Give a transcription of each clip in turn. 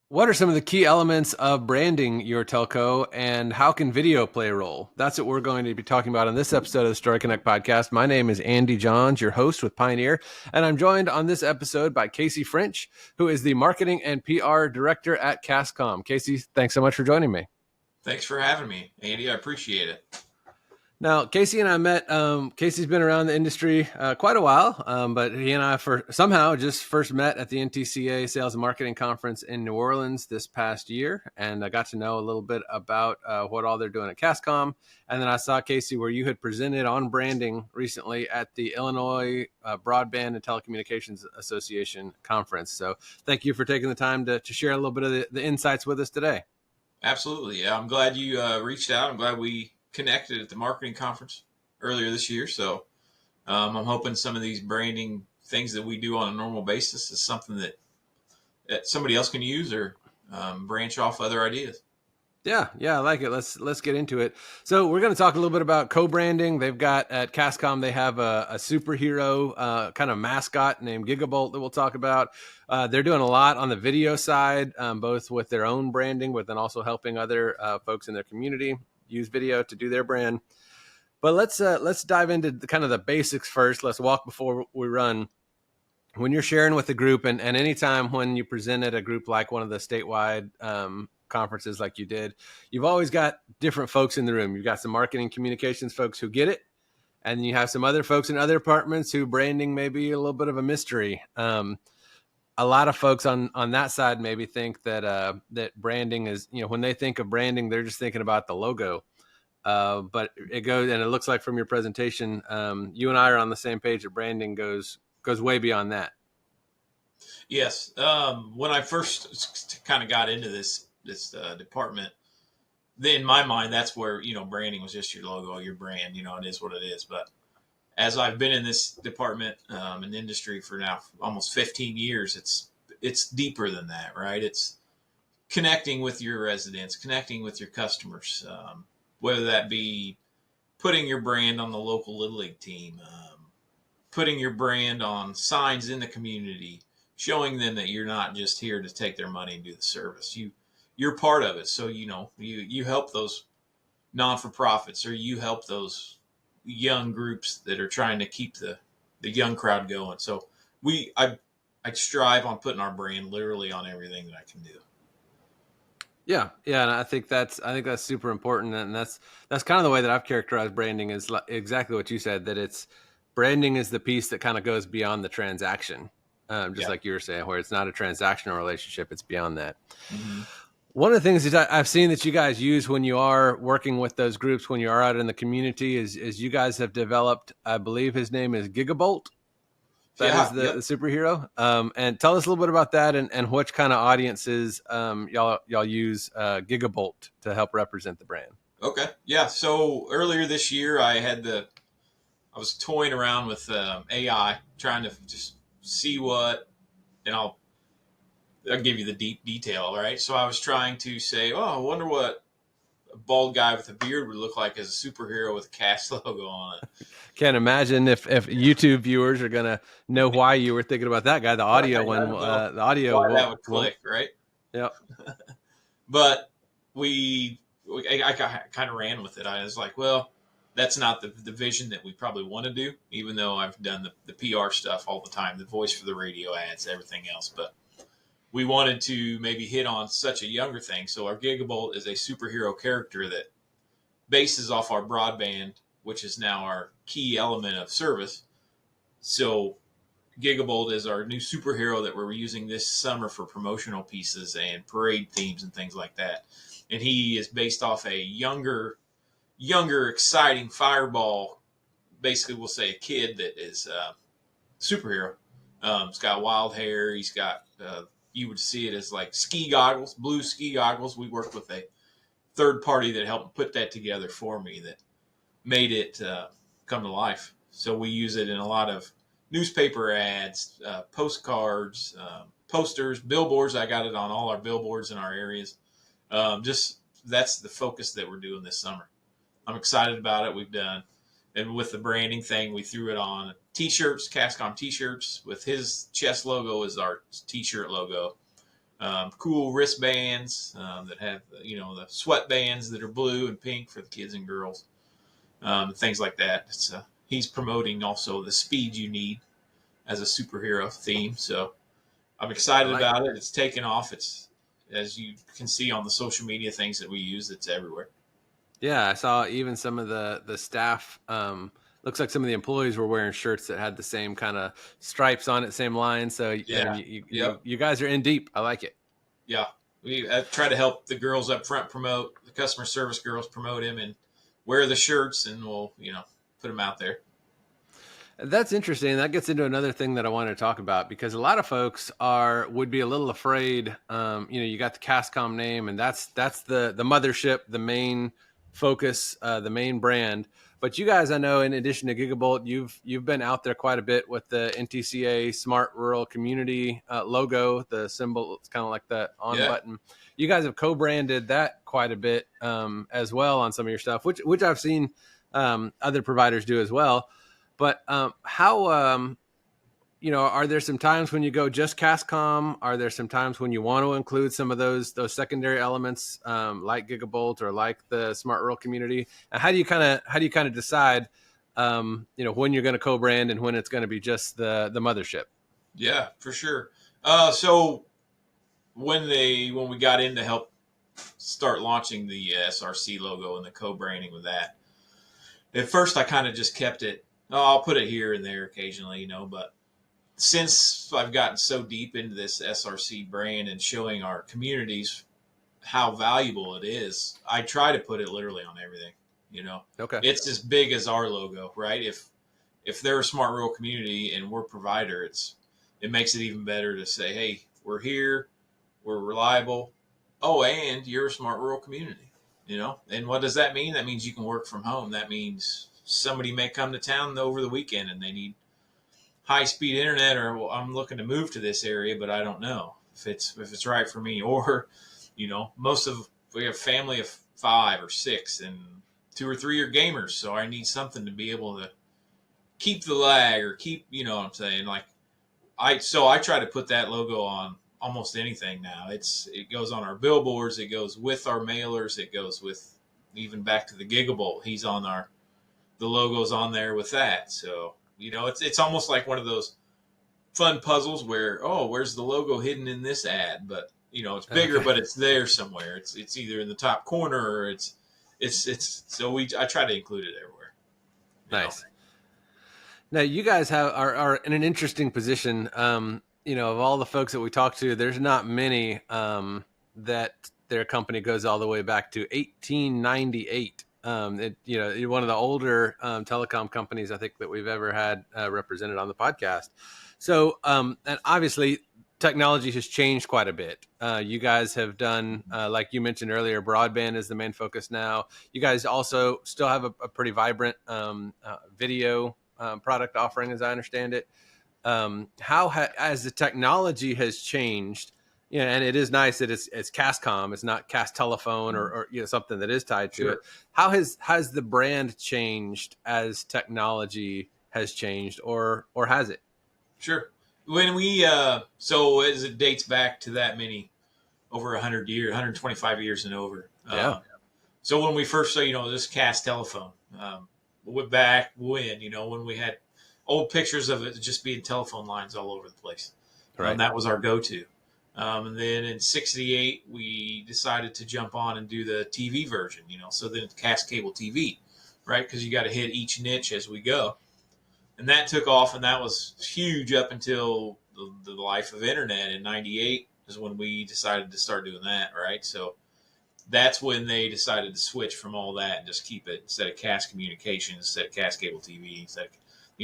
What are some of the key elements of branding your telco, and how can video play a role? That's what we're going to be talking about on this episode of the Story Connect podcast. My name is Andy Johns, your host with Pioneer, and I'm joined on this episode by Casey French, who is the marketing and PR director at CASSCOMM. Casey, thanks so much for joining me. Thanks for having me, Andy. I appreciate it. Now, Casey and I met. Casey's been around the industry quite a while, but he and I somehow just first met at the NTCA Sales and Marketing Conference in New Orleans this past year, and I got to know a little bit about what all they're doing at CASSCOMM. And then I saw, Casey, where you had presented on branding recently at the Illinois Broadband and Telecommunications Association conference. So thank you for taking the time to share a little bit of the insights with us today. Absolutely. Yeah, I'm glad you reached out. I'm glad we connected at the marketing conference earlier this year. So I'm hoping some of these branding things that we do on a normal basis is something that somebody else can use or branch off other ideas. Yeah, I like it. Let's get into it. So we're going to talk a little bit about co-branding. They've got at CASSCOMM, they have a superhero kind of mascot named Gigabolt that we'll talk about. They're doing a lot on the video side, both with their own branding, but then also helping other folks in their community use video to do their brand. But let's dive into kind of the basics first. Let's walk before we run. When you're sharing with a group, and anytime when you present at a group like one of the statewide conferences like you did, you've always got different folks in the room. You've got some marketing communications folks who get it, and then you have some other folks in other departments who branding may be a little bit of a mystery. A lot of folks on that side maybe think that that branding is, when they think of branding, they're just thinking about the logo. But it goes, and it looks like from your presentation, you and I are on the same page that branding goes way beyond that. Yes. When I first kind of got into this department, then in my mind, that's where, branding was just your logo, your brand, it is what it is. But as I've been in this department in the industry for now almost 15 years, it's deeper than that, right? It's connecting with your residents, connecting with your customers, whether that be putting your brand on the local Little League team, putting your brand on signs in the community, showing them that you're not just here to take their money and do the service. You're part of it. So, you help those non-for-profits, or you help those young groups that are trying to keep the young crowd going. So I strive on putting our brand literally on everything that I can do. Yeah, and I think that's super important, and that's kind of the way that I've characterized branding is exactly what you said, that it's branding is the piece that kind of goes beyond the transaction, like you were saying, where it's not a transactional relationship, it's beyond that. Mm-hmm. One of the things that I've seen that you guys use when you are working with those groups, when you are out in the community, is you guys have developed, I believe his name is Gigabolt. That is the superhero. And tell us a little bit about that and which kind of audiences y'all use Gigabolt to help represent the brand. Okay. Yeah. So earlier this year, I was toying around with AI, trying to just see and I'll give you the deep detail, right? So I was trying to say, I wonder what a bald guy with a beard would look like as a superhero with a CASS logo on it. Can't imagine if YouTube viewers are going to know why you were thinking about that guy. The audio the audio why that would click, right? Yep. But I kind of ran with it. I was like, well, that's not the vision that we probably want to do, even though I've done the PR stuff all the time, the voice for the radio ads, everything else. But we wanted to maybe hit on such a younger thing. So our Gigabolt is a superhero character that bases off our broadband, which is now our key element of service. So Gigabolt is our new superhero that we're using this summer for promotional pieces and parade themes and things like that. And he is based off a younger, exciting fireball. Basically, we'll say a kid that is a superhero. He's got wild hair. He's got, you would see it as like ski goggles, blue ski goggles. We worked with a third party that helped put that together for me, that made it come to life. So we use it in a lot of newspaper ads, postcards, posters, billboards. I got it on all our billboards in our areas. Just that's the focus that we're doing this summer. I'm excited about it. We've done, and with the branding thing, we threw it on t-shirts, CASSCOMM t-shirts with his chest logo as our t-shirt logo. cool wristbands that have, the sweatbands that are blue and pink for the kids and girls, things like that. He's promoting also the speed you need as a superhero theme. So I'm I excited like it. about it. It's taken off. It's, as you can see on the social media things that we use, it's everywhere. Yeah, I saw even some of the staff. Looks like some of the employees were wearing shirts that had the same kind of stripes on it, same line. So I mean, Yeah. Yep. you guys are in deep. I like it. Yeah. We try to help the girls up front promote, the customer service girls promote him and wear the shirts, and we'll, put them out there. That's interesting. That gets into another thing that I wanted to talk about because a lot of folks would be a little afraid. You got the CASSCOMM name, and that's the mothership, the main focus, the main brand. But you guys, I know, in addition to Gigabolt, you've been out there quite a bit with the NTCA Smart Rural Community logo, the symbol. It's kind of like that on Yeah. button. You guys have co-branded that quite a bit as well on some of your stuff, which I've seen other providers do as well. But are there some times when you go just CASSCOMM? Are there some times when you want to include some of those secondary elements like Gigabolt or like the Smart Rural Community? And how do you kind of decide when you're going to co-brand and when it's going to be just the mothership? Yeah, for sure. So when we got in to help start launching the SRC logo and the co-branding with that, at first I kind of just kept it. Oh, I'll put it here and there occasionally, but since I've gotten so deep into this SRC brand and showing our communities how valuable it is, I try to put it literally on everything. Okay. It's as big as our logo, right? If they're a smart rural community and we're provider, it makes it even better to say, hey, we're here, we're reliable. Oh, and you're a smart rural community, And what does that mean? That means you can work from home. That means somebody may come to town over the weekend and they need high speed internet, or well, I'm looking to move to this area, but I don't know if it's right for me. Or, we have family of 5 or 6, and 2 or 3 are gamers, so I need something to be able to keep the lag or keep, what I'm saying. Like I try to put that logo on almost anything now. It goes on our billboards, it goes with our mailers, it goes with, even back to the Gigabolt. The logo's on there with that. So, it's almost like one of those fun puzzles where, oh, where's the logo hidden in this ad? But it's bigger, Okay. but it's there somewhere. It's either in the top corner or it's so I try to include it everywhere. Nice. Now you guys are in an interesting position. Of all the folks that we talk to, there's not many that their company goes all the way back to 1898. You're one of the older telecom companies I think that we've ever had represented on the podcast. So, and obviously, technology has changed quite a bit. You guys have done, like you mentioned earlier, broadband is the main focus now. You guys also still have a pretty vibrant video product offering, as I understand it. As the technology has changed, and it is nice that it's CASSCOMM, it's not Cass Telephone or something that is tied to it. How has the brand changed as technology has changed, or has it? Sure. When so as it dates back to that many, over 100 years, 125 years and over. Yeah. So when we first saw, this Cass telephone, went back when we had old pictures of it just being telephone lines all over the place. Right. That was our go-to. And then in '68, we decided to jump on and do the TV version, so then it's Cass Cable TV, right? Because you got to hit each niche as we go. And that took off, and that was huge up until the life of internet in '98 is when we decided to start doing that, right? So that's when they decided to switch from all that and just keep it, instead of Cass Communications, instead of Cass Cable TV, instead of,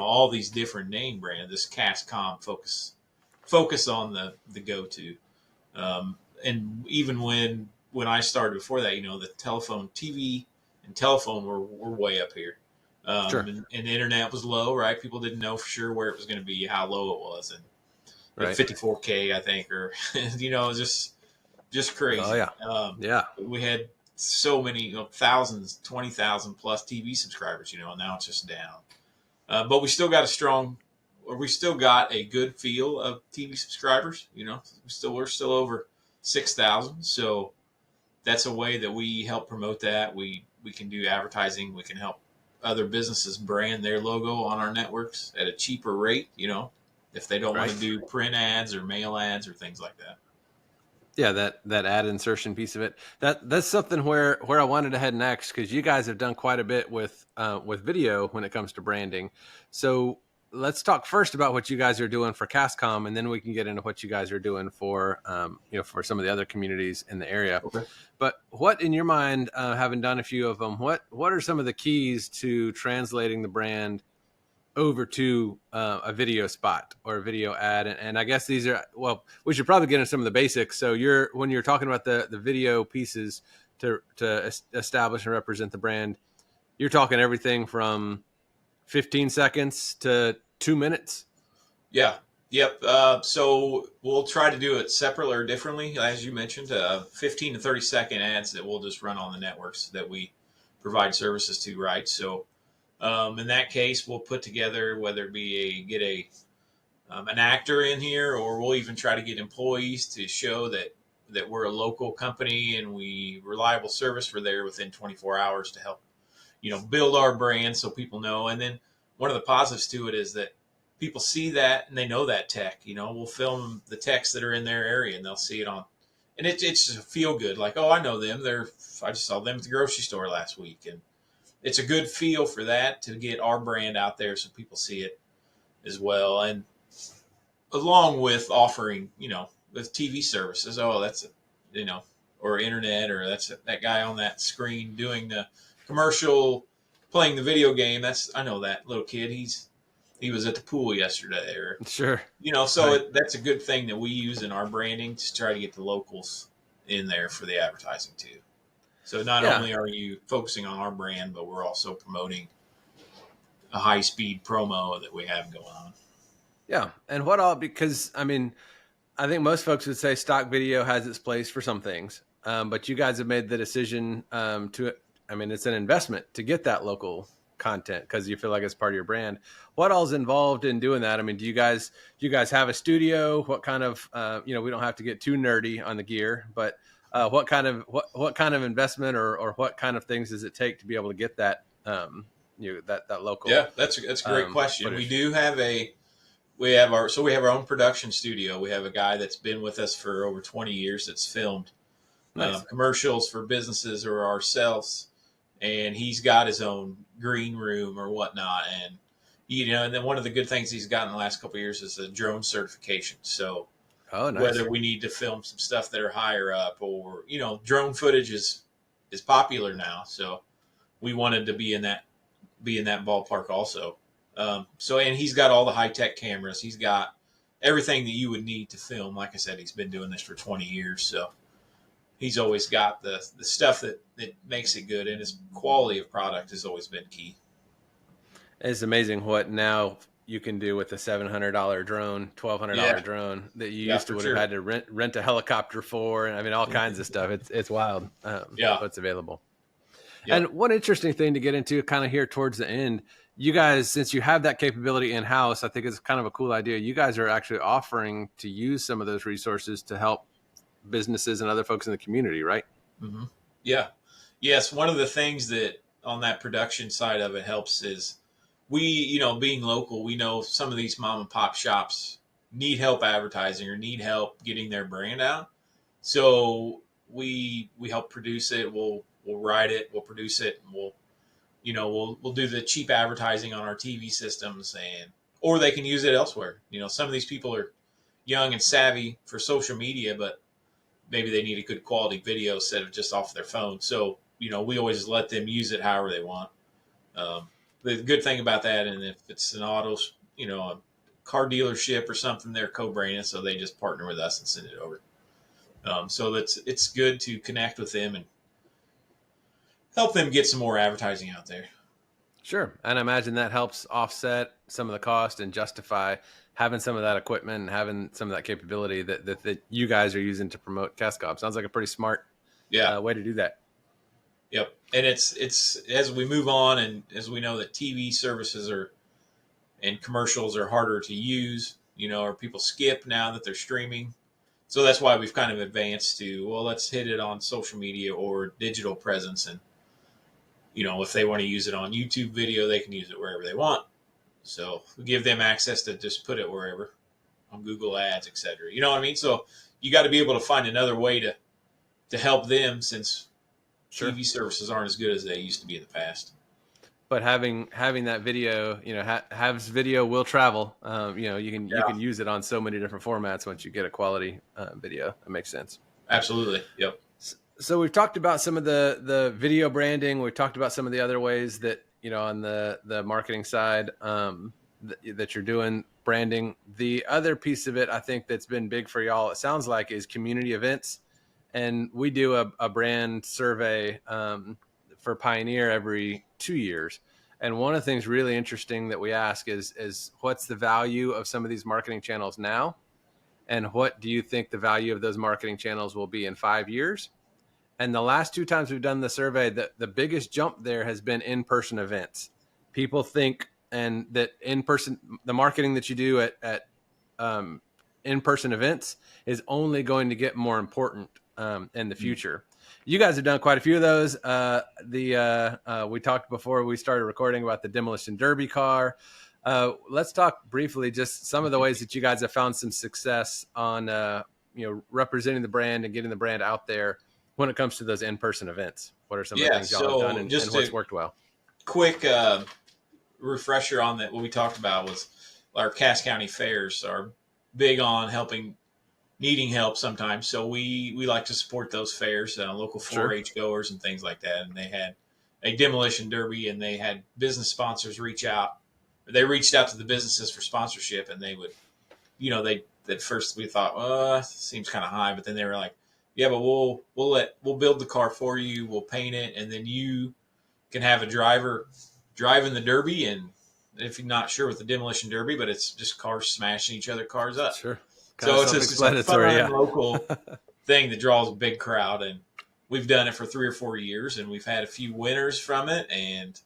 all these different name brands, this CASSCOMM focus on the go-to. And even when I started before that, the telephone, TV, and telephone were way up here. Sure. And the internet was low, right? People didn't know for sure where it was going to be, how low it was, and Right. 54K, I think, or just crazy. Oh yeah. Yeah. We had so many, thousands, 20,000 plus TV subscribers, and now it's just down. But we still got a good feel of TV subscribers. We're still over 6,000. So that's a way that we help promote that. We can do advertising. We can help other businesses brand their logo on our networks at a cheaper rate, if they don't want Right. to do print ads or mail ads or things like that. Yeah, that ad insertion piece of it. That's something where I wanted to head next, because you guys have done quite a bit with video when it comes to branding. So let's talk first about what you guys are doing for CASSCOMM, and then we can get into what you guys are doing for for some of the other communities in the area. Okay. But what, in your mind, having done a few of them, what are some of the keys to translating the brand over to a video spot or a video ad? And I guess these are, well, we should probably get into some of the basics. So when you're talking about the video pieces to establish and represent the brand, you're talking everything from 15 seconds to 2 minutes. Yeah. Yep. So we'll try to do it separately or differently, as you mentioned, 15 to 30-second ads that we'll just run on the networks that we provide services to, right? So in that case, we'll put together, whether it be get an actor in here, or we'll even try to get employees to show that we're a local company and we reliable service. We're there within 24 hours to help, build our brand so people know. And then one of the positives to it is that people see that and they know that tech. We'll film the techs that are in their area and they'll see it on, and it's just feel good. Like, oh, I know them. I just saw them at the grocery store last week, and it's a good feel for that to get our brand out there so people see it as well. And along with offering, with TV services, oh, that's, or internet, or that guy on that screen doing the commercial, playing the video game. I know that little kid. He was at the pool yesterday, or, Sure. so Right. that's a good thing that we use in our branding to try to get the locals in there for the advertising too. So not Yeah. only are you focusing on our brand, but we're also promoting a high speed promo that we have going on. Yeah. And because I think most folks would say stock video has its place for some things, but you guys have made the decision it's an investment to get that local content because you feel like it's part of your brand. What all's involved in doing that? Do you guys have a studio? What kind of, we don't have to get too nerdy on the gear, but what kind of investment or what kind of things does it take to be able to get that, that local Yeah, that's a great question. footage? We have our own production studio. We have a guy that's been with us for over 20 years that's filmed Nice. commercials for businesses or ourselves, and he's got his own green room or whatnot. And and then one of the good things he's gotten in the last couple of years is a drone certification. So Oh, nice. whether we need to film some stuff that are higher up, or drone footage is popular now, so we wanted to be in that ballpark also. And he's got all the high tech cameras. He's got everything that you would need to film. Like I said, he's been doing this for 20 years, so he's always got the stuff that makes it good, and his quality of product has always been key. It's amazing what now you can do with a $700 drone, $1,200 Yeah, drone that you yeah, used to for would have sure. had to rent a helicopter for, and all kinds of stuff. It's wild, Yeah, what's available. And yep. one interesting thing to get into, kind of here towards the end, you guys, since you have that capability in house, I think it's kind of a cool idea. You guys are actually offering to use some of those resources to help businesses and other folks in the community, right? hmm Yeah, yes. One of the things that on that production side of it helps is being local, we know some of these mom and pop shops need help advertising or need help getting their brand out. So we help produce it. We'll write it. We'll produce it. And we'll do the cheap advertising on our TV systems, or they can use it elsewhere. Some of these people are young and savvy for social media, but maybe they need a good quality video instead of just off their phone. So we always let them use it however they want. Um, the good thing about that, and if it's an a car dealership or something, they're co-branded, so they just partner with us and send it over. So it's good to connect with them and help them get some more advertising out there. Sure. And I imagine that helps offset some of the cost and justify having some of that equipment and having some of that capability that you guys are using to promote CASSCOMM. Sounds like a pretty smart Yeah. way to do that. Yep. And it's as we move on, and as we know that TV services and commercials are harder to use, or people skip now that they're streaming. So that's why we've kind of advanced to, well, let's hit it on social media or digital presence. And, if they want to use it on YouTube video, they can use it wherever they want. So we give them access to just put it wherever on Google Ads, etc. You know what I mean? So you got to be able to find another way to help them, since Sure. TV services aren't as good as they used to be in the past. But having that video, Hav's video will travel. You Yeah, can use it on so many different formats once you get a quality video. That makes sense. absolutely. Yep. So we've talked about some of the video branding. We've talked about some of the other ways that, on the marketing side, that you're doing branding. The other piece of it, I think, that's been big for y'all, it sounds like, is community events. And we do a brand survey for Pioneer every 2 years. And one of the things really interesting that we ask is what's the value of some of these marketing channels now? And what do you think the value of those marketing channels will be in 5 years? And the last 2 times we've done the survey, the biggest jump there has been in-person events. People think and that in-person, the marketing that you do at in-person events is only going to get more important in the future. You guys have done quite a few of those. We talked before we started recording about the Demolition Derby car. Let's talk briefly just some of the ways that you guys have found some success on representing the brand and getting the brand out there when it comes to those in-person events. What are some of the things y'all have done, and what's worked well? Quick refresher on that. What we talked about was our Cass County fairs are big on needing help sometimes. So we like to support those fairs, local 4-H goers and things like that. And they had a demolition derby, and they had business sponsors reach out. They reached out to the businesses for sponsorship, and they would, at first we thought, seems kind of high, but then they were like, yeah, but we'll build the car for you, we'll paint it, and then you can have a driver driving the derby. And if you're not sure with the demolition derby, but it's just cars smashing each other cars up. Sure. So it's a fun local thing that draws a big crowd, and we've done it for 3 or 4 years, and we've had a few winners from it, and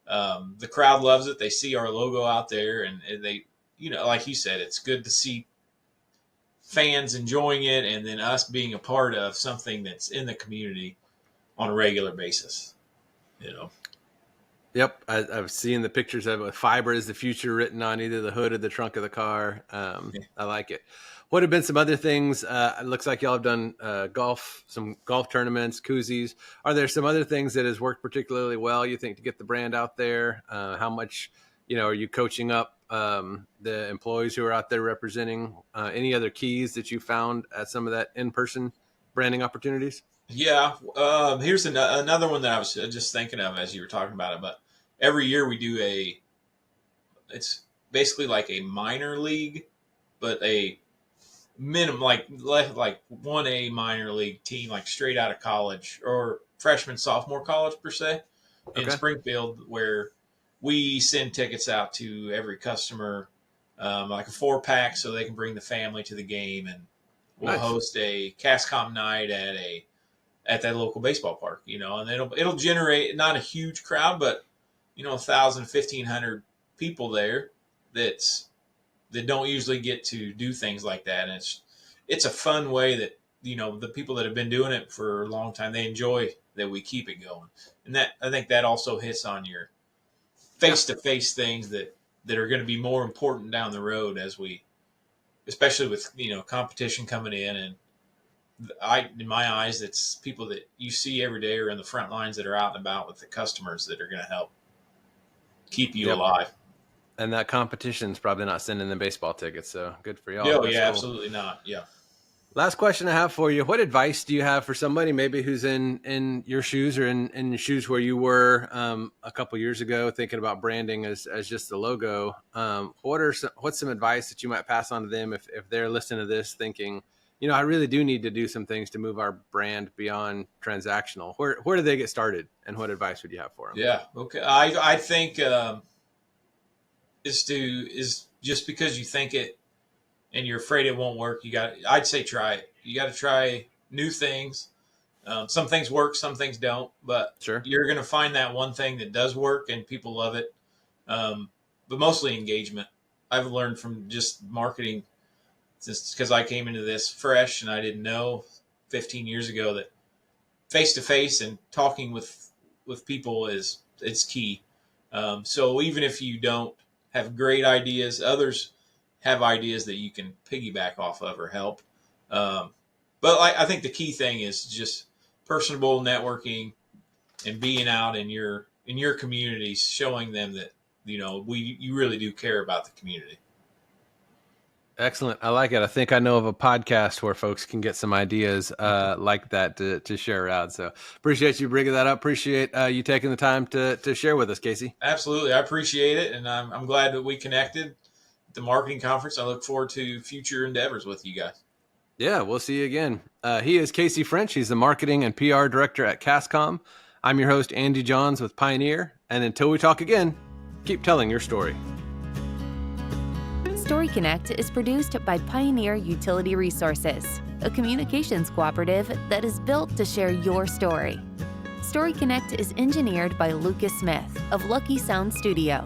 the crowd loves it. They see our logo out there, and they, like you said, it's good to see fans enjoying it, and then us being a part of something that's in the community on a regular basis. Yep, I've seen the pictures of it with "Fiber is the future" written on either the hood or the trunk of the car. I like it. What have been some other things? It looks like y'all have done some golf tournaments, koozies. Are there some other things that has worked particularly well, you think, to get the brand out there? How much, are you coaching up the employees who are out there representing? Any other keys that you found at some of that in-person branding opportunities? Yeah. Here's another one that I was just thinking of as you were talking about it. But every year we do it's basically like a minor league, but a minimum, like 1A minor league team, like straight out of college or freshman, sophomore college per se, in Springfield, where we send tickets out to every customer, like a 4-pack, so they can bring the family to the game. And we'll host a CASSCOMM night at that local baseball park, and it'll generate not a huge crowd, but 1,000, 1,500 people there that don't usually get to do things like that. And it's a fun way that, the people that have been doing it for a long time, they enjoy that we keep it going. And that, I think that also hits on your face-to-face things that are going to be more important down the road, especially with, competition coming in. And in my eyes, it's people that you see every day or in the front lines that are out and about with the customers that are going to help keep you alive. And that competition's probably not sending them baseball tickets, so good for y'all. Yeah, cool. Absolutely not. Yeah. Last question I have for you. What advice do you have for somebody maybe who's in your shoes or in shoes where you were a couple years ago, thinking about branding as just the logo? What's some advice that you might pass on to them if they're listening to this thinking, I really do need to do some things to move our brand beyond transactional? Where do they get started, and what advice would you have for them? Yeah. Okay. I think is just because you think it and you're afraid it won't work, I'd say try it. You got to try new things. Some things work, some things don't, but you're going to find that one thing that does work and people love it. But mostly engagement. I've learned from just marketing just because I came into this fresh and I didn't know 15 years ago that face to face and talking with people it's key. So even if you don't have great ideas, others have ideas that you can piggyback off of or help. But I think the key thing is just personable networking and being out in your communities, showing them that you really do care about the community. Excellent. I like it. I think I know of a podcast where folks can get some ideas like that to share out. So appreciate you bringing that up. Appreciate you taking the time to share with us, Casey. Absolutely. I appreciate it. And I'm glad that we connected at the marketing conference. I look forward to future endeavors with you guys. Yeah, we'll see you again. He is Casey French. He's the marketing and PR director at CASSCOMM. I'm your host, Andy Johns with Pioneer. And until we talk again, keep telling your story. Story Connect is produced by Pioneer Utility Resources, a communications cooperative that is built to share your story. Story Connect is engineered by Lucas Smith of Lucky Sound Studio.